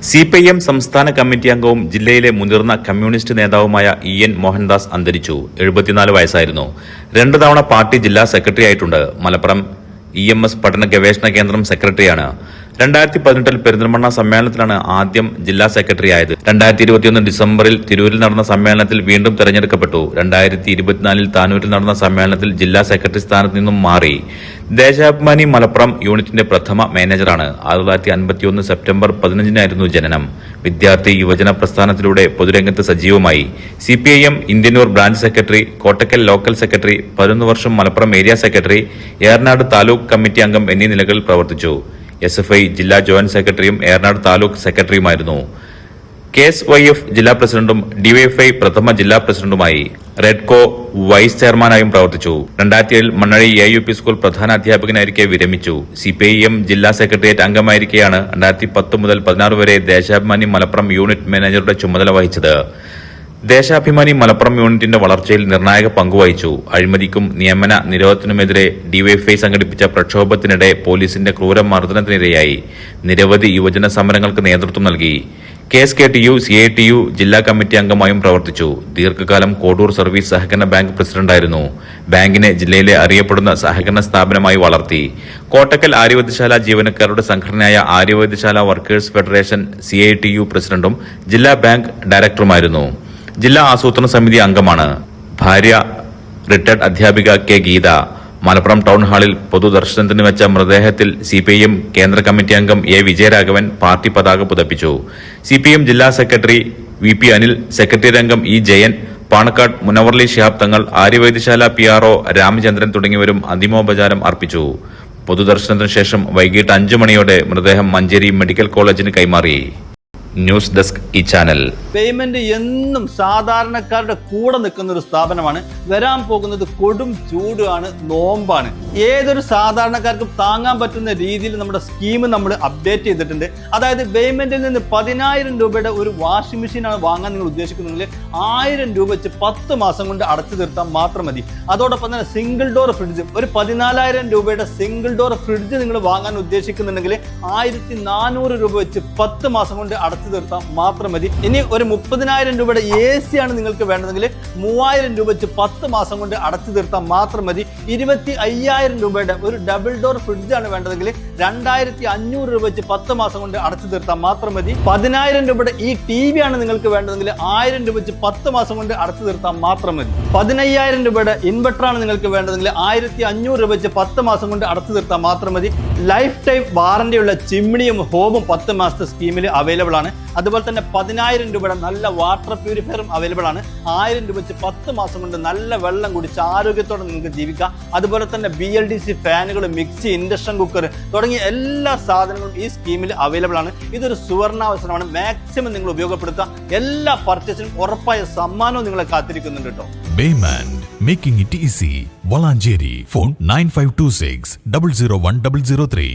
CPIM സംസ്ഥാന committee അംഗവും ജില്ലയിലെ മുതിർന്ന കമ്മ്യൂണിസ്റ്റ് നേതാവുമായ EN മോഹൻദാസ് അന്തരിച്ചു. 74 വയസ്സായിരുന്നു. 2 തവണ പാർട്ടി ജില്ലാ സെക്രട്ടറി ആയിട്ടുണ്ട്. മലപ്പുറം EMS പഠന ഗവേഷണ കേന്ദ്രം സെക്രട്ടറിയാണ്. 2018 പെരിന്തൽമണ്ണ സമ്മേളനത്തിലാണ് ആദ്യം ജില്ലാ സെക്രട്ടറി ആയത്. 2021 ഡിസംബറിൽ തിരൂരിൽ നടന്ന സമ്മേളനത്തിൽ വീണ്ടും തെരഞ്ഞെടുക്കപ്പെട്ടു. 2024 താനൂരിൽ നടന്ന സമ്മേളനത്തിൽ ജില്ലാ സെക്രട്ടറി സ്ഥാനത്ത് നിന്നും മാറി. ദേശാഭിമാനി മലപ്പുറം യൂണിറ്റിന്റെ പ്രഥമ മാനേജറാണ്. 1951 സെപ്റ്റംബർ 15 ജനനം. വിദ്യാർത്ഥി യുവജന പ്രസ്ഥാനത്തിലൂടെ പൊതുരംഗത്ത് സജീവമായി. CPIM Indianoor branch secretary, Kottakkal local secretary, 11 വർഷം Malappuram area secretary, Eranad taluk committee അംഗം എന്നീ നിലകളിൽ പ്രവർത്തിച്ചു. SFI ജില്ലാ ജോയിന്റ് സെക്രട്ടറിയും ഏറനാട് താലൂക്ക് സെക്രട്ടറിയുമായിരുന്നു. KSYF ജില്ലാ പ്രസിഡന്റും DYFI പ്രഥമ ജില്ലാ പ്രസിഡന്റുമായി. റെഡ്കോ വൈസ് ചെയർമാനായും പ്രവർത്തിച്ചു. 2007 മണ്ണഴി AUP സ്കൂൾ പ്രധാന അധ്യാപകനായിരിക്കെ വിരമിച്ചു. CPIM ജില്ലാ സെക്രട്ടേറിയറ്റ് അംഗമായിരിക്കെയാണ് 2010 മുതൽ 16 വരെ ദേശാഭിമാനി മലപ്പുറം യൂണിറ്റ് മാനേജറുടെ ചുമതല വഹിച്ചത്. ദേശാഭിമാനി മലപ്പുറം യൂണിറ്റിന്റെ വളർച്ചയിൽ നിർണായക പങ്കുവഹിച്ചു. അഴിമതിക്കും നിയമന നിരോധനത്തിനുമെതിരെ DYFI സംഘടിപ്പിച്ച പ്രക്ഷോഭത്തിനിടെ പോലീസിന്റെ ക്രൂരമർദ്ദനത്തിനിരയായി. നിരവധി യുവജന സമരങ്ങൾക്ക് നേതൃത്വം നൽകി. KSKTU CITU ജില്ലാ കമ്മിറ്റി അംഗമായും പ്രവർത്തിച്ചു. ദീർഘകാലം കോഡൂർ സർവീസ് സഹകരണ ബാങ്ക് പ്രസിഡന്റായിരുന്നു. ബാങ്കിനെ ജില്ലയിലെ അറിയപ്പെടുന്ന സഹകരണ സ്ഥാപനമായി വളർത്തി. കോട്ടക്കൽ ആര്യവൈദ്യശാല ജീവനക്കാരുടെ സംഘടനയായ ആര്യവൈദ്യശാല വർക്കേഴ്സ് ഫെഡറേഷൻ CITU പ്രസിഡന്റും ജില്ലാ ബാങ്ക് ഡയറക്ടറുമായിരുന്നു. ജില്ലാ ആസൂത്രണ സമിതി അംഗമാണ്. ഭാര്യ റിട്ടയർഡ് അധ്യാപിക K ഗീത. മലപ്പുറം ടൗൺ ഹാളിൽ പൊതുദർശനത്തിന് വെച്ച മൃതദേഹത്തിൽ CPIM കേന്ദ്ര കമ്മിറ്റി അംഗം A വിജയരാഘവൻ പാർട്ടി പതാക പുതപ്പിച്ചു. CPIM ജില്ലാ സെക്രട്ടറി VP അനിൽ, സെക്രട്ടേറിയറ്റ് അംഗം E ജയൻ, പാണക്കാട് മുനവർലി ശിഹാബ് തങ്ങൾ, ആര്യവൈദ്യശാല PRO രാമചന്ദ്രൻ തുടങ്ങിയവരും അന്തിമോപചാരം അർപ്പിച്ചു. പൊതുദർശനത്തിന് ശേഷം വൈകിട്ട് 5 മണിയോടെ മൃതദേഹം മഞ്ചേരി മെഡിക്കൽ കോളേജിന് കൈമാറി. News desk channel. പേയ്മെന്റ് എന്നും സാധാരണക്കാരുടെ കൂടെ നിൽക്കുന്ന ഒരു സ്ഥാപനമാണ്. വരാൻ പോകുന്നത് കൊടും ചൂടാണ്, നോമ്പാണ്. ഏതൊരു സാധാരണക്കാർക്കും താങ്ങാൻ പറ്റുന്ന രീതിയിൽ നമ്മുടെ സ്കീം നമ്മൾ അപ്ഡേറ്റ് ചെയ്തിട്ടുണ്ട്. അതായത് പേയ്മെന്റിൽ നിന്ന് 10,000 രൂപയുടെ ഒരു വാഷിംഗ് മെഷീനാണ് വാങ്ങാൻ നിങ്ങൾ ഉദ്ദേശിക്കുന്നെങ്കിൽ 1000 രൂപ വെച്ച് 10 മാസം കൊണ്ട് അടച്ചു തീർത്താൽ മാത്രം മതി. അതോടൊപ്പം തന്നെ സിംഗിൾ ഡോർ ഫ്രിഡ്ജ്, ഒരു 14,000 രൂപയുടെ സിംഗിൾ ഡോർ ഫ്രിഡ്ജ് നിങ്ങൾ വാങ്ങാൻ ഉദ്ദേശിക്കുന്നുണ്ടെങ്കിൽ 1,400 രൂപ വെച്ച് 10 മാസം കൊണ്ട് അടച്ചു തീർത്താൽ മാത്രം മതി. ഇനി ഒരു 30,000 രൂപയുടെ AC ആണ് നിങ്ങൾക്ക് വേണ്ടതെങ്കിൽ 3,000 രൂപ വെച്ച് 10 മാസം കൊണ്ട് അടച്ചു തീർത്താൽ മാത്രം മതി. 25,000 രൂപയുടെ ഒരു ഡബിൾ ഡോർ ഫ്രിഡ്ജ് ആണ് വേണ്ടതെങ്കിൽ 2,500 രൂപ വെച്ച് 10 മാസം കൊണ്ട് അടച്ചു തീർത്താൽ മാത്രം മതി. 10,000 രൂപയുടെ ഈ TV ആണ് നിങ്ങൾക്ക് വേണ്ടതെങ്കിൽ 1,000 രൂപ വെച്ച് 10 മാസം കൊണ്ട് അടച്ചു തീർത്താൽ മാത്രം മതി. 15,000 രൂപയുടെ ഇൻവെർട്ടർ ആണ് നിങ്ങൾക്ക് വേണ്ടതെങ്കിൽ 1,500 രൂപ വെച്ച് 10 മാസം കൊണ്ട് അടച്ചു തീർത്താൽ മാത്രം മതി. ലൈഫ് ടൈം വാറന്റിയുള്ള ചിമ്മിണിയും ഹോമും 10 മാസത്തെ സ്കീമിൽ അവൈലബിൾ ആണ്. അതുപോലെ തന്നെ 10,000 രൂപയുടെ നല്ല വാട്ടർ പ്യൂരിഫയറും അവൈലബിൾ ആണ്. 1,000 രൂപ വെച്ച് 10 മാസം കൊണ്ട് നല്ല വെള്ളം കുടിച്ച് ആരോഗ്യത്തോടെ നിങ്ങൾക്ക് ജീവിക്കാം. അതുപോലെ തന്നെ BLDC ഫാനുകൾ, മിക്സി, ഇൻഡക്ഷൻ കുക്കർ തുടങ്ങിയ എല്ലാ സാധനങ്ങളും ഈ സ്കീമിൽ അവൈലബിൾ ആണ്. ഇതൊരു സുവർണാവസരമാണ്. മാക്സിമം നിങ്ങൾ ഉപയോഗപ്പെടുത്തുക. എല്ലാ പർച്ചേസിനും ഉറപ്പായ സമ്മാനവും നിങ്ങളെ കാത്തിരിക്കുന്നുണ്ട് കേട്ടോ. Bayman, making it easy. Valanjeri. Phone 9526 001 003.